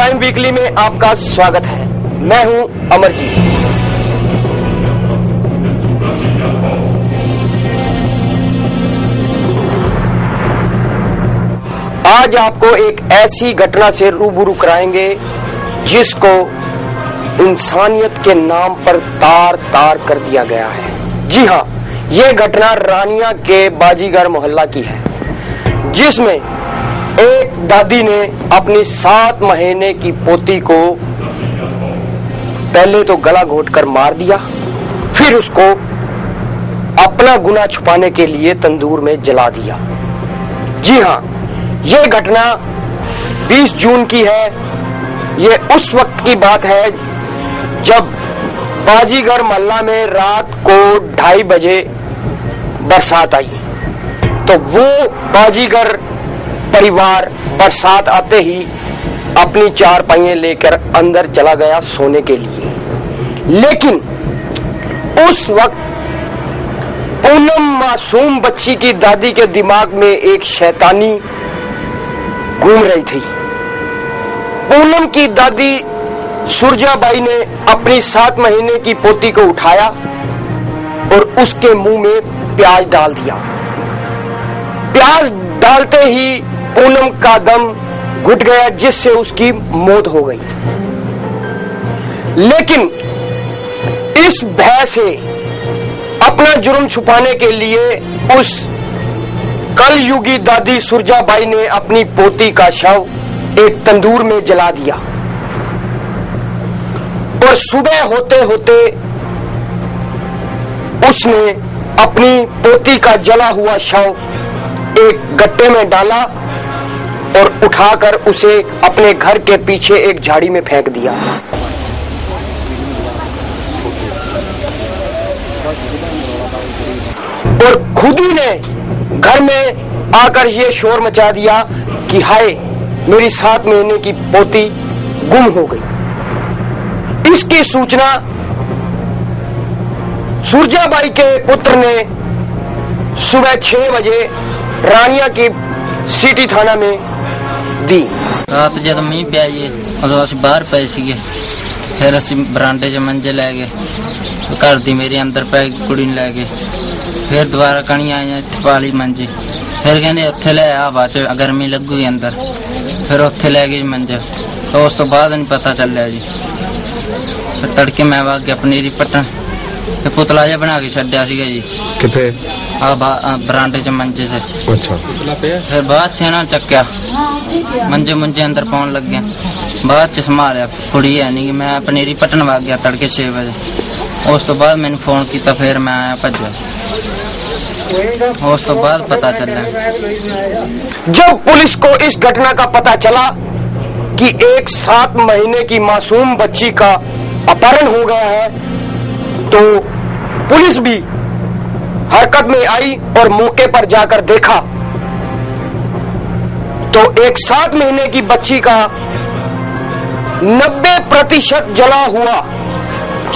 Crime weekly में आपका स्वागत है। मैं हूं अमरजीत। आज आपको एक ऐसी घटना से रूबरू कराएंगे जिसको इंसानियत के नाम पर तार तार कर दिया गया है। जी हाँ, ये घटना रानिया के बाजीगर मोहल्ला की है, जिसमें एक दादी ने अपनी 7 महीने की पोती को पहले तो गला घोंटकर मार दिया, फिर उसको अपना गुनाह छुपाने के लिए तंदूर में जला दिया। जी हाँ, ये घटना 20 जून की है। ये उस वक्त की बात है जब बाजीगर मोहल्ला में रात को 2:30 बजे बरसात आई। तो वो बाजीगर परिवार बरसात आते ही अपनी 4 पहिए लेकर अंदर चला गया सोने के लिए। लेकिन उस वक्त पूनम मासूम बच्ची की दादी के दिमाग में एक शैतानी घूम रही थी। पूनम की दादी सुरजाबाई ने अपनी 7 महीने की पोती को उठाया और उसके मुंह में प्याज डाल दिया। प्याज डालते ही पूनम का दम घुट गया, जिससे उसकी मौत हो गई। लेकिन इस भय से अपना जुर्म छुपाने के लिए उस कलयुगी दादी सुरजाबाई ने अपनी पोती का शव एक तंदूर में जला दिया और सुबह होते होते उसने अपनी पोती का जला हुआ शव एक गट्टे में डाला और उठाकर उसे अपने घर के पीछे एक झाड़ी में फेंक दिया। और खुद ही ने घर में आकर ये शोर मचा दिया कि हाय, मेरी 7 महीने की पोती गुम हो गई। इसकी सूचना सुरजाबाई के पुत्र ने सुबह 6 बजे रानिया की सिटी थाना में दी। रात जब मीह पिया जी उदों असीं बाहर पए सीगे, फिर असीं बरांडे 'च मंजे लै गए, घर दी मेरी अंदर पै कुड़ी नूं लै गए, फिर दोबारा कणी आए इत्थे पाली मंजे, फिर कहंदे उत्थे लै आ, बाद च गर्मी लगूगी अंदर, फिर उत्थे लै गए मंजा। तो उस तो बाद नहीं पता चलिया जी। फिर तड़के मैं वग गया पनीरी पट्टन, फिर पुतला जिहा बना के छड्डिया सीगा जी। किथे? बरांडे 'च मंजे से। अच्छा। फिर बाद च ना चक्या मंजे मुंजे अंदर पाउन लग गया। बाद च संभालिया कुड़ी है नहीं, मैं पनीरी पट्टन वग गया तड़के 6 बजे। उस तो बाद मैंने फोन किया, फिर मैं आया भज्जा। उस तो बाद पता चला। जब पुलिस को इस घटना का पता चला कि एक 7 महीने की मासूम बच्ची का अपहरण हो गया है, तो पुलिस भी हरकत में आई और मौके पर जाकर देखा तो एक 7 महीने की बच्ची का 90% जला हुआ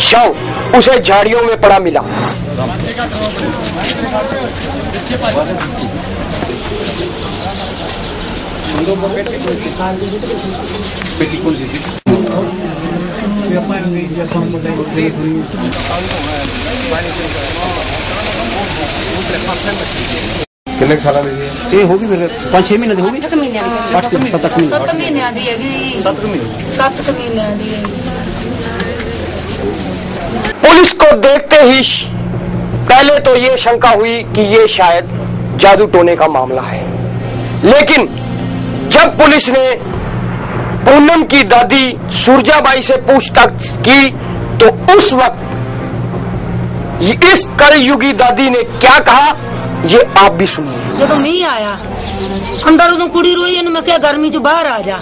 शव उसे झाड़ियों में पड़ा मिला। कितने साल ये होगी? मेरे 5-6 महीने की होगी। 7 महीने दी है। 7 महीने दी है। पुलिस को देखते ही पहले तो ये शंका हुई कि ये शायद जादू टोने का मामला है। लेकिन जब पुलिस ने पूनम की दादी सुरजाबाई से पूछताछ की तो उस वक्त इस कलयुगी दादी ने क्या कहा, ये आप भी सुनिए। जब मीह आया अंदर उदों कुड़ी रोई, मैं क्या गर्मी चो बाहर आ जा,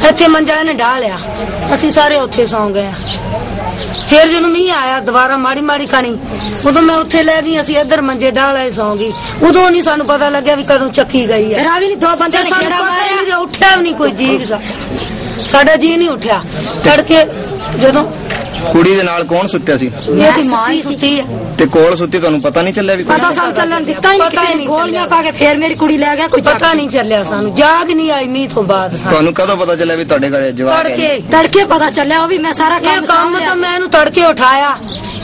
इत्थे मंजा ने ढा लिया, असीं सारे उत्थे सौ गए। फिर जो मीह आया दोबारा माड़ी माड़ी खानी, उदों मैं उत्थे लै गई, असीं इधर मंजे ढाले सौ गई। उदों नहीं सानू पता लग्या भी कदों चक्की गई है। उठ्या भी नहीं कोई जी, साडा जी नहीं उठ्या। तड़के जदों ਕੁੜੀ ਦੇ ਨਾਲ ਕੌਣ ਸੁੱਤਿਆ ਸੀ ਇਹਦੀ ਮਾਂ ਹੀ ਸੁੱਤੀ ਹੈ ਤੇ ਕੋਲ ਸੁੱਤੀ ਤੁਹਾਨੂੰ ਪਤਾ ਨਹੀਂ ਚੱਲਿਆ ਵੀ ਪਤਾ ਸਾਨੂੰ ਚੱਲਣ ਦਿੱਤਾ ਹੀ ਨਹੀਂ ਗੋਲੀਆਂ ਪਾ ਕੇ ਫੇਰ ਮੇਰੀ ਕੁੜੀ ਲੈ ਗਿਆ ਕੋਈ ਪਤਾ ਨਹੀਂ ਚੱਲਿਆ ਸਾਨੂੰ ਜਾਗ ਨਹੀਂ ਆਈ ਮੀਂਹ ਤੋਂ ਬਾਅਦ ਸਾਨੂੰ ਤੁਹਾਨੂੰ ਕਦੋਂ ਪਤਾ ਚੱਲਿਆ ਵੀ ਤੁਹਾਡੇ ਘਰੇ ਜਵਾਕ ਹੈ ਤੜਕੇ ਪਤਾ ਚੱਲਿਆ ਉਹ ਵੀ ਮੈਂ ਸਾਰਾ ਇਹ ਕੰਮ ਤਾਂ ਮੈਂ ਇਹਨੂੰ ਤੜਕੇ ਉਠਾਇਆ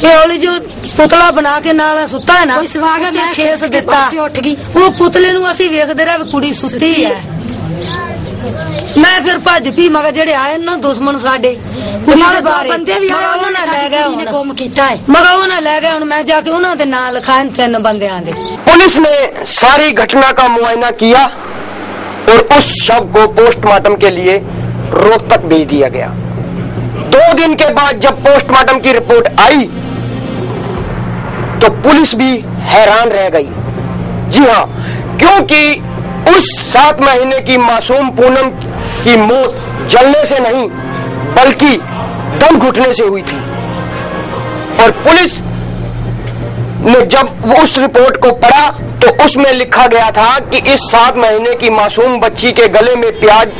ਇਹ ਹੌਲੀ ਜੋ ਪੁਤਲਾ ਬਣਾ ਕੇ ਨਾਲ ਸੁੱਤਾ ਹੈ ਨਾ ਕੋਈ ਸਵਾ ਗਿਆ ਮੈਂ ਖੇਸ ਦਿੱਤਾ ਉੱਠ ਗਈ ਉਹ ਪੁਤਲੇ ਨੂੰ ਅਸੀਂ ਵੇਖਦੇ ਰਹੇ ਵੀ ਕੁੜੀ ਸੁੱਤੀ ਹੈ ਮੈਂ ਫਿਰ ਭੱਜ ਪਈ ਮਗਰ ਜਿਹੜੇ ਆਏ ਨਾ ਦੁਸ਼ਮਣ ਸਾਡੇ ਕੁੜੀ ਦੇ ਬਾਰੇ ਬੰਦੇ ਵੀ ਆਏ ਉਹਨਾਂ ਲੈ ਗਿਆ ਉਹਨੇ ਗੁੰਮ ਕੀਤਾ ਹੈ ਮਗਰ ਉਹਨਾਂ ਲੈ ਗਏ ਹੁਣ मैं जाके उन्होंने नाम लिखाए 3 बंदियां दे। पुलिस ने सारी घटना का मुआयना किया और उस शव को पोस्टमार्टम के लिए रोहतक भेज दिया गया। 2 दिन के बाद जब पोस्टमार्टम की रिपोर्ट आई तो पुलिस भी हैरान रह गई। जी हाँ, क्योंकि उस 7 महीने की मासूम पूनम की मौत जलने से नहीं बल्कि दम घुटने से हुई थी और पुलिस ने जब उस रिपोर्ट को पढ़ा तो उसमें लिखा गया था कि इस 7 महीने की मासूम बच्ची के गले में प्याज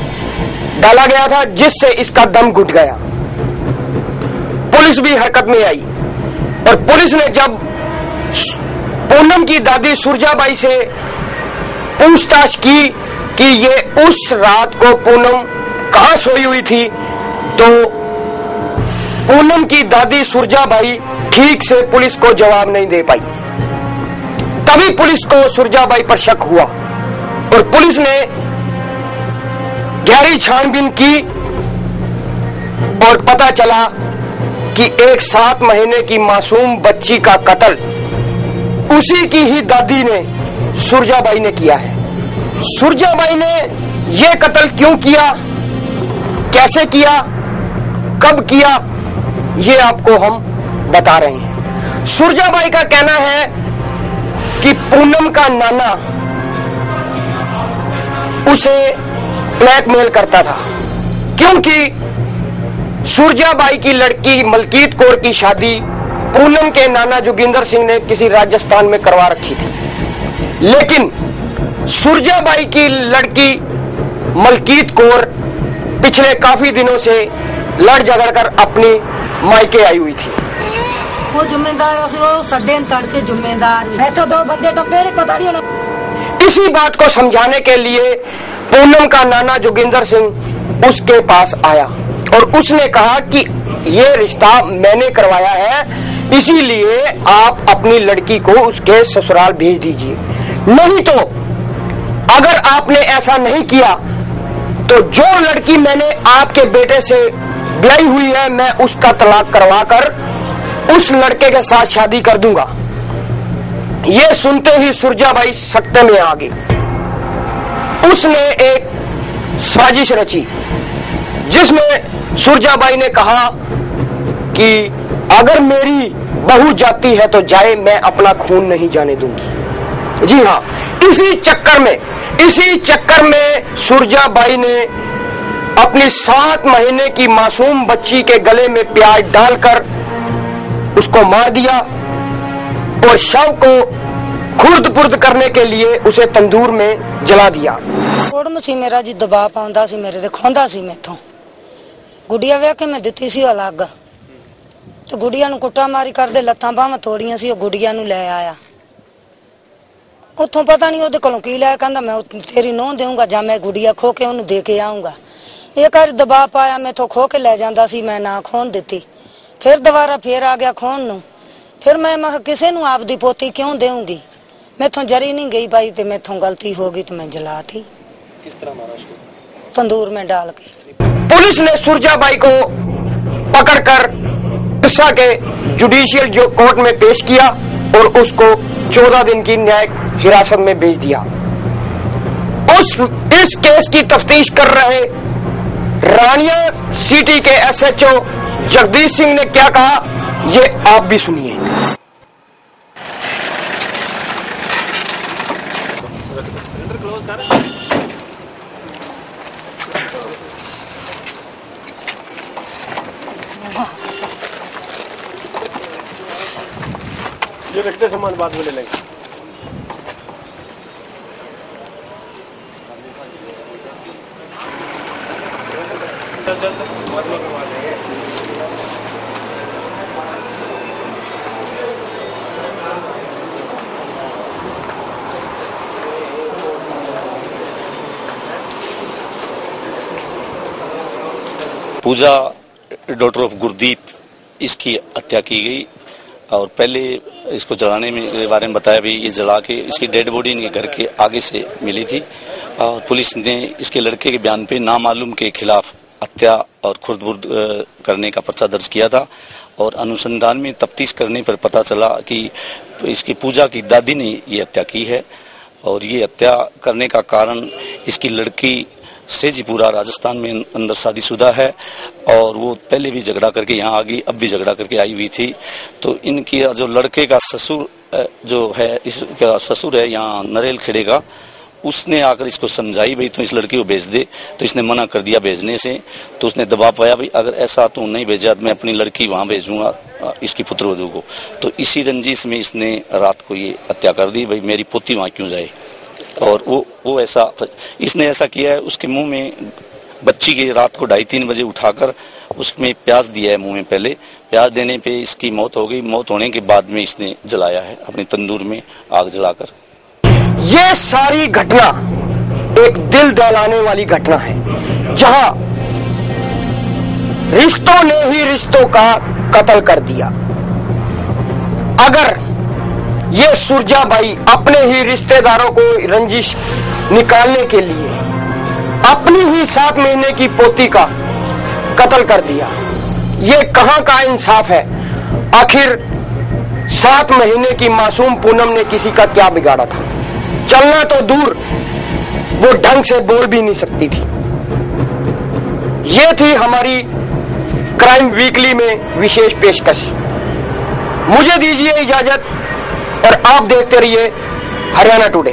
डाला गया था जिससे इसका दम घुट गया। पुलिस भी हरकत में आई और पुलिस ने जब पूनम की दादी सुरजाबाई से पूछताछ की कि ये उस रात को पूनम कहां सोई हुई थी तो पूनम की दादी सुरजाबाई ठीक से पुलिस को जवाब नहीं दे पाई। तभी पुलिस को सुरजाबाई पर शक हुआ और पुलिस ने गहरी छानबीन की और पता चला कि एक 7 महीने की मासूम बच्ची का कत्ल उसी की ही दादी ने सुरजाबाई ने किया है। सुरजाबाई ने यह कत्ल क्यों किया, कैसे किया, कब किया, ये आपको हम बता रहे हैं। सुरजाबाई का कहना है कि पूनम का नाना उसे ब्लैकमेल करता था क्योंकि सुरजाबाई की लड़की मलकीत कौर की शादी पूनम के नाना जोगिंदर सिंह ने किसी राजस्थान में करवा रखी थी, लेकिन सुरजाबाई की लड़की मलकीत कौर पिछले काफी दिनों से लड़ झगड़ कर अपनी मायके आई हुई थी। वो जिम्मेदार वो सड्डे तड़के जिम्मेदार मैं तो 2 बंदे डब्बे नहीं पता नहीं। इसी बात को समझाने के लिए पूनम का नाना जोगिंदर सिंह उसके पास आया और उसने कहा कि ये रिश्ता मैंने करवाया है, इसीलिए आप अपनी लड़की को उसके ससुराल भेज दीजिए, नहीं तो अगर आपने ऐसा नहीं किया तो जो लड़की मैंने आपके बेटे से ब्याही हुई है मैं उसका तलाक करवाकर उस लड़के के साथ शादी कर दूंगा। ये सुनते ही सुरजाबाई सख्ते में आ गई। उसने एक साजिश रची जिसमें सुरजाबाई ने कहा कि अगर मेरी बहू जाती है तो जाए, मैं अपना खून नहीं जाने दूंगी। जी हाँ, इसी चक्कर में सुरजाबाई ने अपनी 7 महीने की मासूम बच्ची के गले में प्याज डालकर उसको मार दिया और शव को खुर्द-पुर्द करने के लिए उसे तंदूर में जला दिया। कोड़म सी मेरा जी दबाव पाउंदा सी, मेरे ते खोंदा सी मैथों। गुड़िया वे के मैं दिती सी अलग तो गुड़िया नूं कुट्टा मारी करदे लत्तां बाहां तोड़ियां सी। गुड़िया नूं ले आया उथों, पता नहीं ओदे कोलों की लिया, कहंदा मैं तेरी नूंह देऊंगा जां मैं गुड़िया खो के ओनूं दे के आऊंगा। एक बार दबाव पाया मैथों खो के ले जांदा सी, मैं ना खोन दिती। फिर दोबारा फिर आ गया खोन नूं, फिर मैं किसी नूं आपदी पोती क्यों देऊंगी, मैथों जरी नहीं गई भाई ते मैथों गलती हो गई तो मैं जलाती। किस तरह मारा उसको? तंदूर में डाल के। पुलिस ने सुरजाबाई को पकड़कर पिस्सा के जुडिशियल कोर्ट में पेश किया और उसको 14 दिन की न्यायिक हिरासत में भेज दिया। इस केस की तफ्तीश कर रहे रानिया सिटी के SHO जगदीश सिंह ने क्या कहा, ये आप भी सुनिए। ये रखते सामान बाद में ले लेंगे। पूजा डॉटर ऑफ गुरदीप, इसकी हत्या की गई और पहले इसको जलाने में के बारे में बताया भी, ये जला के इसकी डेड बॉडी इनके घर के आगे से मिली थी और पुलिस ने इसके लड़के के बयान पे नामालूम के खिलाफ हत्या और खुर्द-बुर्द करने का पर्चा दर्ज किया था और अनुसंधान में तफ्तीश करने पर पता चला कि इसकी पूजा की दादी ने ये हत्या की है और ये हत्या करने का कारण इसकी लड़की सेजीपुरा राजस्थान में अंदर शादीशुदा है और वो पहले भी झगड़ा करके यहाँ आ गई, अब भी झगड़ा करके आई हुई थी। तो इनकी जो लड़के का ससुर जो है, इसका ससुर है यहाँ नरेल खेड़े का, उसने आकर इसको समझाई भाई तू इस लड़की को भेज दे, तो इसने मना कर दिया भेजने से। तो उसने दबाव पाया भाई अगर ऐसा तू नहीं भेजा तो मैं अपनी लड़की वहाँ भेजूंगा इसकी पुत्रवधू को। तो इसी रंजिश में इसने रात को ये हत्या कर दी, भाई मेरी पोती वहाँ क्यों जाए। और वो ऐसा इसने ऐसा किया है, उसके मुंह में बच्ची के रात को 2:30-3 बजे उठाकर उसमें प्याज दिया है मुंह में। पहले प्याज देने पे इसकी मौत हो गई। मौत होने के बाद में इसने जलाया है अपने तंदूर में आग जलाकर। ये सारी घटना एक दिल दहलाने वाली घटना है, जहां रिश्तों ने ही रिश्तों का कत्ल कर दिया। अगर ये सुरजाबाई अपने ही रिश्तेदारों को रंजिश निकालने के लिए अपनी ही 7 महीने की पोती का कत्ल कर दिया, ये कहां का इंसाफ है। आखिर 7 महीने की मासूम पूनम ने किसी का क्या बिगाड़ा था। चलना तो दूर, वो ढंग से बोल भी नहीं सकती थी। ये थी हमारी क्राइम वीकली में विशेष पेशकश। मुझे दीजिए इजाजत और आप देखते रहिए हरियाणा टुडे।